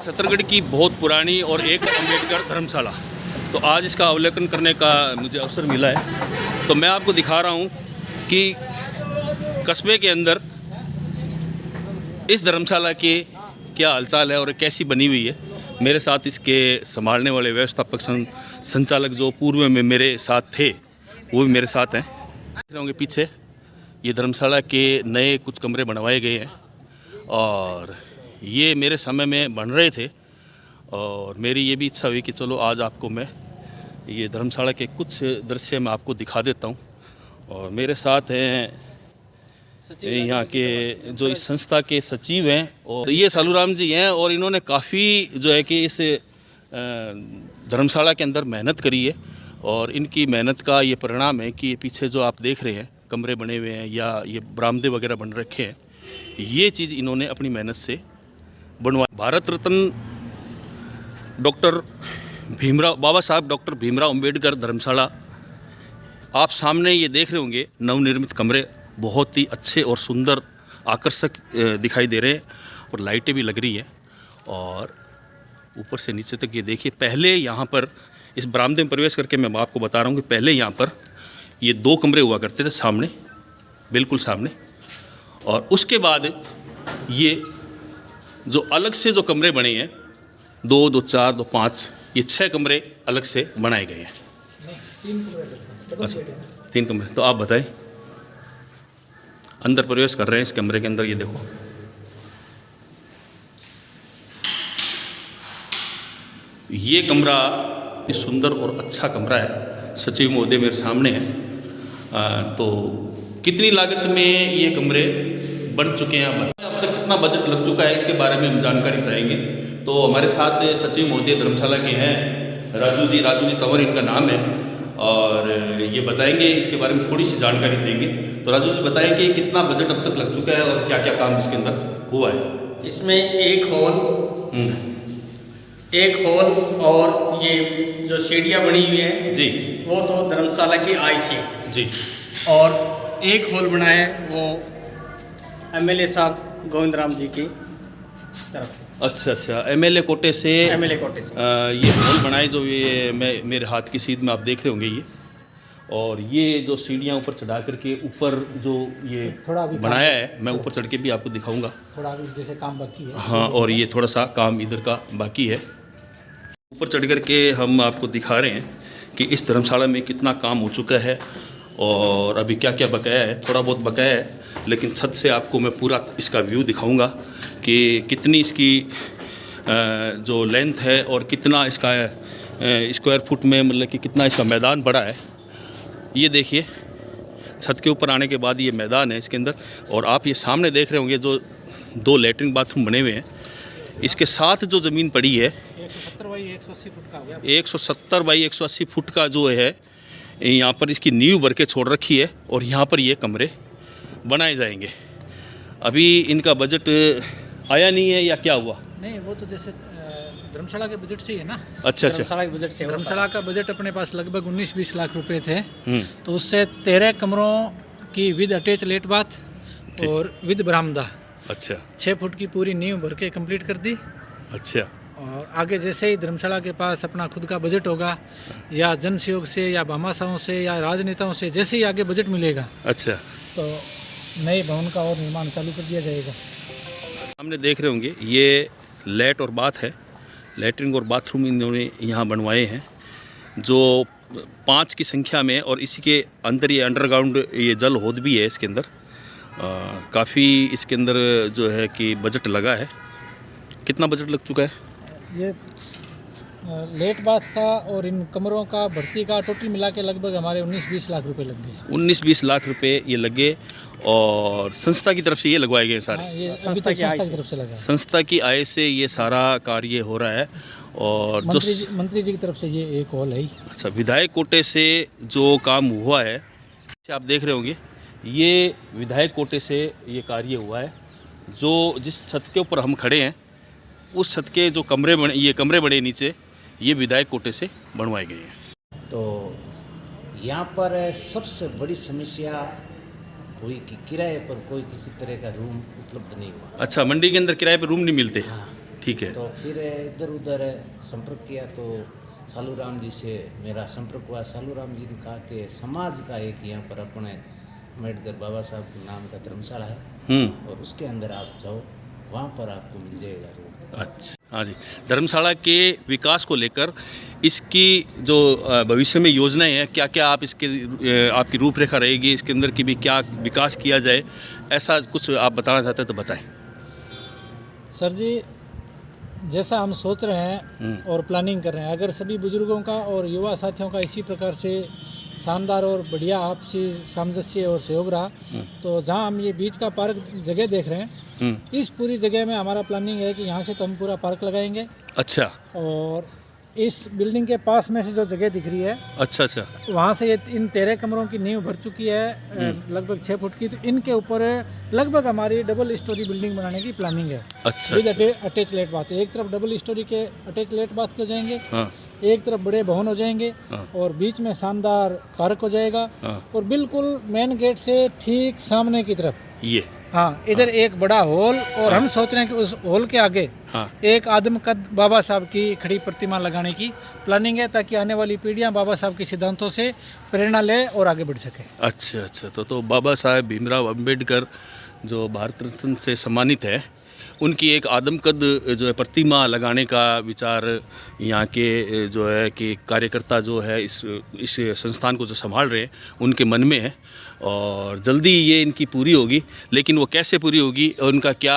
छत्तरगढ़ की बहुत पुरानी और एक अम्बेडकर धर्मशाला। तो आज इसका अवलोकन करने का मुझे अवसर मिला है। तो मैं आपको दिखा रहा हूँ कि कस्बे के अंदर इस धर्मशाला के क्या हालचाल है और कैसी बनी हुई है। मेरे साथ इसके संभालने वाले व्यवस्थापक संचालक जो पूर्व में मेरे साथ थे वो भी मेरे साथ हैं। देख रहे होंगे पीछे ये धर्मशाला के नए कुछ कमरे बनवाए गए हैं और ये मेरे समय में बन रहे थे और मेरी ये भी इच्छा हुई कि चलो आज आपको मैं ये धर्मशाला के कुछ दृश्य मैं आपको दिखा देता हूँ। और मेरे साथ हैं यहाँ के जो इस संस्था के सचिव हैं और ये सालूराम जी हैं और इन्होंने काफ़ी जो है कि इस धर्मशाला के अंदर मेहनत करी है और इनकी मेहनत का ये परिणाम है कि ये पीछे जो आप देख रहे हैं कमरे बने हुए हैं या ये बरामदे वगैरह बन रखे हैं, ये चीज़ इन्होंने अपनी मेहनत से बनवाई। भारत रत्न डॉक्टर बाबा साहब डॉक्टर भीमराव अम्बेडकर धर्मशाला आप सामने ये देख रहे होंगे। नवनिर्मित कमरे बहुत ही अच्छे और सुंदर आकर्षक दिखाई दे रहे हैं और लाइटें भी लग रही हैं और ऊपर से नीचे तक ये देखिए। पहले यहाँ पर इस बरामदे में प्रवेश करके मैं आपको बता रहा हूँ कि पहले यहाँ पर ये 2 कमरे हुआ करते थे सामने, बिल्कुल सामने। और उसके बाद ये जो अलग से जो कमरे बने हैं 2, 2, 4, 2, 5 ये 6 कमरे अलग से बनाए गए हैं। 3 कमरे। तो आप बताएं, अंदर प्रवेश कर रहे हैं इस कमरे के अंदर। ये देखो ये कमरा सुंदर और अच्छा कमरा है। सचिव महोदय मेरे सामने हैं। तो कितनी लागत में ये कमरे बन चुके हैं, अब तक कितना बजट लग चुका है, इसके बारे में हम जानकारी चाहेंगे। तो हमारे साथ सचिव महोदय धर्मशाला के हैं राजू जी तंवर इनका नाम है और ये बताएंगे, इसके बारे में थोड़ी सी जानकारी देंगे। तो राजू जी बताएंगे कितना बजट अब तक लग चुका है और क्या क्या काम इसके अंदर हुआ है। इसमें एक हॉल और ये जो सीढ़ियाँ बनी हुई हैं जी वो तो धर्मशाला की आई सी जी, और एक हॉल बना है वो एमएलए साहब गोविंद राम जी की तरफ से। अच्छा, एमएलए कोटे से ये हॉल बनाए जो ये मेरे हाथ की सीध में आप देख रहे होंगे ये। और ये जो सीढ़ियाँ ऊपर चढ़ा करके ऊपर जो ये थोड़ा बनाया है, मैं ऊपर चढ़ के भी आपको दिखाऊंगा। थोड़ा अभी जैसे काम बाकी है। हाँ, और ये थोड़ा सा काम इधर का बाकी है। ऊपर चढ़ करके हम आपको दिखा रहे हैं कि इस धर्मशाला में कितना काम हो चुका है और अभी क्या क्या बकाया है। थोड़ा बहुत बकाया है, लेकिन छत से आपको मैं पूरा इसका व्यू दिखाऊंगा कि कितनी इसकी जो लेंथ है और कितना इसका स्क्वायर फुट में मतलब कि कितना इसका मैदान बड़ा है। ये देखिए छत के ऊपर आने के बाद ये मैदान है इसके अंदर। और आप ये सामने देख रहे होंगे जो 2 लैट्रिन बाथरूम बने हुए हैं। इसके साथ जो ज़मीन पड़ी है 170 बाई 180 फुट का हो गया। 170 बाई 180 फुट का जो है यहाँ पर इसकी नींव भर के छोड़ रखी है और यहाँ पर ये कमरे बनाए जाएंगे। अभी इनका बजट आया नहीं है या क्या हुआ? नहीं, वो तो जैसे धर्मशाला के बजट से ही है ना। अच्छा, धर्मशाला के बजट से। धर्मशाला का बजट अपने पास लगभग 19-20 लाख रुपए थे। तो उससे 13 कमरों की विद अटैच लेट बाथ और विद बरामदा। अच्छा, 6 फुट की पूरी नींव भर के कंप्लीट कर दी। अच्छा, और आगे जैसे ही धर्मशाला के पास अपना खुद का बजट होगा या जन सहयोग से या भामाशाहों से या राजनेताओं से, जैसे ही आगे बजट मिलेगा अच्छा, तो नए भवन का और निर्माण चालू कर दिया जाएगा। सामने देख रहे होंगे ये लेट और बाथ है। लैट्रिन और बाथरूम इन्होंने यहाँ बनवाए हैं जो 5 की संख्या में। और इसी के अंदर ये अंडरग्राउंड ये जल हौद भी है इसके अंदर। काफ़ी इसके अंदर जो है कि बजट लगा है। कितना बजट लग चुका है? ये लेट बाथ का और इन कमरों का भर्ती का टोटल मिला के लगभग हमारे 19-20 लाख रुपए लग गए। 19-20 लाख रुपए ये लगे और संस्था की तरफ से ये लगवाए गए सारे। ये संस्था की तरफ से लगा। संस्था की आय से ये सारा कार्य हो रहा है। और जो मंत्री जी की तरफ से ये एक हॉल है। अच्छा, विधायक कोटे से जो काम हुआ है आप देख रहे होंगे ये विधायक कोटे से ये कार्य हुआ है। जो जिस छत के ऊपर हम खड़े हैं उस छत के जो कमरे बने नीचे ये विधायक कोटे से बनवाए गए हैं। तो यहाँ पर सबसे बड़ी समस्या हुई कि किराए पर कोई किसी तरह का रूम उपलब्ध नहीं हुआ। अच्छा, मंडी के अंदर किराए पर रूम नहीं मिलते। हाँ, ठीक है। तो फिर इधर उधर संपर्क किया तो सालू राम जी से मेरा संपर्क हुआ। सालू राम जी ने कहा कि समाज का एक यहाँ पर अपने अम्बेडकर बाबा साहब के नाम का धर्मशाला है और उसके अंदर आप जाओ, वहाँ पर आपको मिल जाएगा रूम। अच्छा, हाँ जी। धर्मशाला के विकास को लेकर इसकी जो भविष्य में योजनाएं हैं, क्या क्या आप इसके आपकी रूपरेखा रहेगी, इसके अंदर की भी क्या विकास किया जाए, ऐसा कुछ आप बताना चाहते हैं तो बताएं। सर जी, जैसा हम सोच रहे हैं और प्लानिंग कर रहे हैं, अगर सभी बुजुर्गों का और युवा साथियों का इसी प्रकार से शानदार और बढ़िया आपसी सामंजस्य और सहयोग रहा, तो जहां हम ये बीच का पार्क जगह देख रहे हैं, इस पूरी जगह में हमारा प्लानिंग है कि यहाँ से तो हम पूरा पार्क लगाएंगे। अच्छा, और इस बिल्डिंग के पास में से जो जगह दिख रही है, अच्छा अच्छा, वहाँ से ये इन 13 कमरों की नींव भर चुकी है, लगभग 6 फुट की। तो इनके ऊपर लगभग हमारी डबल स्टोरी बिल्डिंग बनाने की प्लानिंग है, अच्छा विद अच्छा, अटैच लेट बाथ। एक तरफ डबल स्टोरी के अटैच लेट बाथ के हो जाएंगे, हाँ एक तरफ बड़े भवन हो जाएंगे, और बीच में शानदार पार्क हो जाएगा, और बिल्कुल मेन गेट से ठीक सामने की तरफ ये, हाँ इधर एक बड़ा हॉल, और हम सोच रहे हैं कि उस हॉल के आगे हाँ एक आदमकद बाबा साहब की खड़ी प्रतिमा लगाने की प्लानिंग है, ताकि आने वाली पीढ़ियां बाबा साहब के सिद्धांतों से प्रेरणा ले और आगे बढ़ सके। अच्छा अच्छा, तो बाबा साहेब भीमराव अंबेडकर जो भारत रत्न से सम्मानित है, उनकी एक आदमकद जो है प्रतिमा लगाने का विचार यहाँ के जो है कि कार्यकर्ता जो है इस संस्थान को जो संभाल रहे हैं उनके मन में है, और जल्दी ये इनकी पूरी होगी। लेकिन वो कैसे पूरी होगी, उनका क्या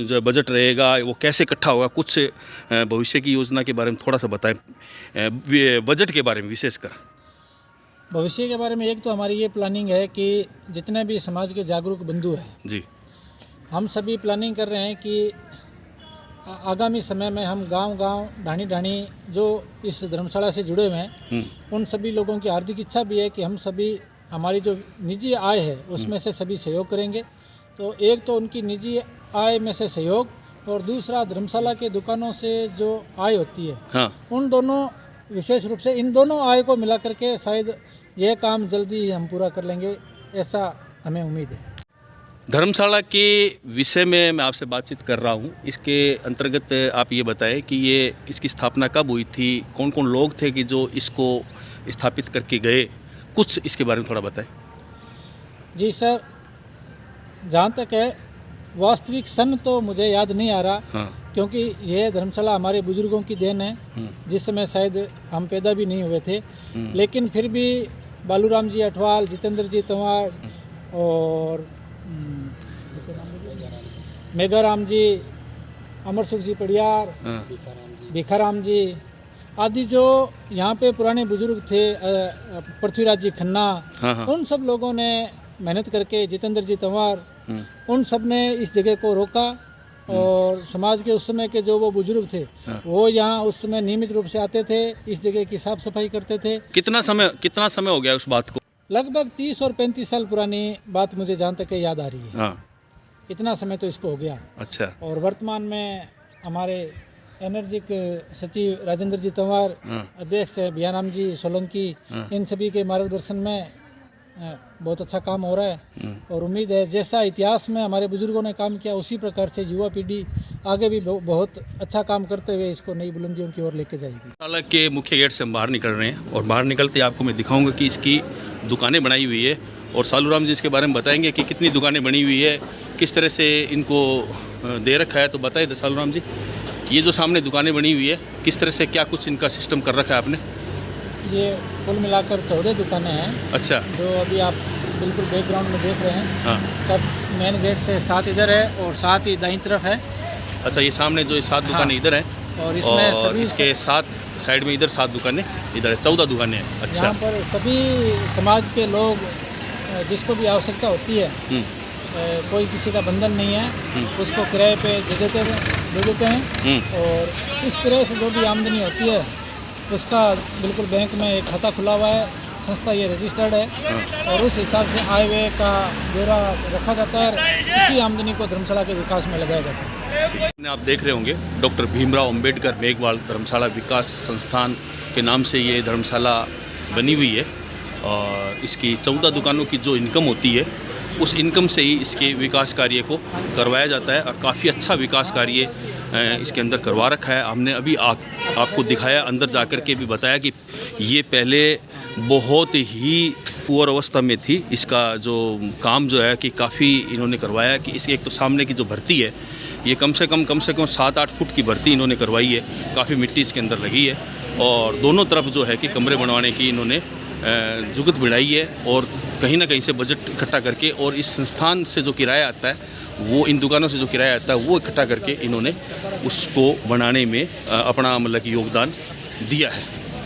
जो बजट रहेगा, वो कैसे इकट्ठा होगा, कुछ भविष्य की योजना के बारे में थोड़ा सा बताएं, बजट के बारे में विशेषकर। भविष्य के बारे में एक तो हमारी ये प्लानिंग है कि जितने भी समाज के जागरूक बंधु हैं जी, हम सभी प्लानिंग कर रहे हैं कि आगामी समय में हम गांव-गांव, ढाणी-ढाणी जो इस धर्मशाला से जुड़े हुए हैं, उन सभी लोगों की हार्दिक इच्छा भी है कि हम सभी हमारी जो निजी आय है उसमें से सभी सहयोग करेंगे। तो एक तो उनकी निजी आय में से सहयोग, और दूसरा धर्मशाला के दुकानों से जो आय होती है, हाँ, उन दोनों विशेष रूप से इन दोनों आय को मिला करके शायद यह काम जल्दी ही हम पूरा कर लेंगे, ऐसा हमें उम्मीद है। धर्मशाला के विषय में मैं आपसे बातचीत कर रहा हूँ। इसके अंतर्गत आप ये बताएं कि ये इसकी स्थापना कब हुई थी, कौन कौन लोग थे कि जो इसको स्थापित करके गए, कुछ इसके बारे में थोड़ा बताएं। जी सर, जहाँ तक है वास्तविक सन तो मुझे याद नहीं आ रहा, हाँ, क्योंकि यह धर्मशाला हमारे बुजुर्गों की देन है, जिस समय शायद हम पैदा भी नहीं हुए थे। लेकिन फिर भी बालूराम जी अठवाल, जितेंद्र जी तंवार और मेघाराम जी, अमर सुख जी पड़ियार, भिखाराम जी आदि जो यहाँ पे पुराने बुजुर्ग थे, पृथ्वीराज जी खन्ना, हाँ, हाँ, उन सब लोगों ने मेहनत करके, जितेंद्र जी तंवार, उन सब ने इस जगह को रोका, और समाज के उस समय के जो वो बुजुर्ग थे, वो यहाँ उस समय नियमित रूप से आते थे, इस जगह की साफ सफाई करते थे। कितना समय हो गया उस बात को? लगभग 30 और 35 साल पुरानी बात मुझे जहाँ तक याद आ रही है, हाँ, इतना समय तो इसको हो गया। अच्छा, और वर्तमान में हमारे एनर्जिक सचिव राजेंद्र जी तंवार, अध्यक्ष बियाराम जी सोलंकी, इन सभी के मार्गदर्शन में बहुत अच्छा काम हो रहा है, और उम्मीद है जैसा इतिहास में हमारे बुजुर्गों ने काम किया उसी प्रकार से युवा पीढ़ी आगे भी बहुत अच्छा काम करते हुए इसको नई बुलंदियों की ओर लेके जाएगी। धर्मशाला के मुख्य गेट से हम बाहर निकल रहे हैं, और बाहर निकलते आपको मैं दिखाऊंगा कि इसकी दुकानें बनाई हुई है, और सालू राम जी इसके बारे में बताएंगे कि कितनी दुकानें बनी हुई है, किस तरह से इनको दे रखा है। तो बताइए सालू राम जी, ये जो सामने दुकानें बनी हुई है, किस तरह से क्या कुछ इनका सिस्टम कर रखा है आपने? ये कुल मिलाकर 14 दुकानें हैं। अच्छा, जो अभी आप बिल्कुल बैकग्राउंड में देख रहे हैं, हाँ, तब मेन गेट से 7 इधर है और 7 ही दाईं तरफ है। अच्छा, ये सामने जो 7 दुकानें इधर हैं, और इसमें और सभी इसके 7 साइड में इधर 7 दुकानें, इधर है 14 दुकानें हैं। अच्छा, यहाँ पर सभी समाज के लोग जिसको भी आवश्यकता होती है, कोई किसी का बंधन नहीं है, उसको किराए पे दे देते हैं, और इस किराए से जो भी आमदनी होती है उसका बिल्कुल बैंक में एक खाता खुला हुआ है, संस्था ये रजिस्टर्ड है, और उस हिसाब से आय व्यय का ब्यौरा रखा जाता है। इसी आमदनी को धर्मशाला के विकास में लगाया जाता है। आप देख रहे होंगे डॉक्टर भीमराव अंबेडकर मेघवाल धर्मशाला विकास संस्थान के नाम से ये धर्मशाला बनी हुई है, और इसकी 14 दुकानों की जो इनकम होती है उस इनकम से ही इसके विकास कार्य को करवाया जाता है, और काफ़ी अच्छा विकास कार्य इसके अंदर करवा रखा है। हमने अभी आपको दिखाया, अंदर जाकर के भी बताया कि ये पहले बहुत ही पुअर अवस्था में थी। इसका जो काम जो है कि काफ़ी इन्होंने करवाया कि इसके एक तो सामने की जो भर्ती है ये कम से कम 7-8 फुट की भर्ती इन्होंने करवाई है। काफ़ी मिट्टी इसके अंदर लगी है और दोनों तरफ जो है कि कमरे बनवाने की इन्होंने जुगत बिड़ाई है और कहीं ना कहीं से बजट इकट्ठा करके और इस संस्थान से जो किराया आता है वो, इन दुकानों से जो किराया आता है वो इकट्ठा करके इन्होंने उसको बनाने में अपना मतलब कि योगदान दिया है।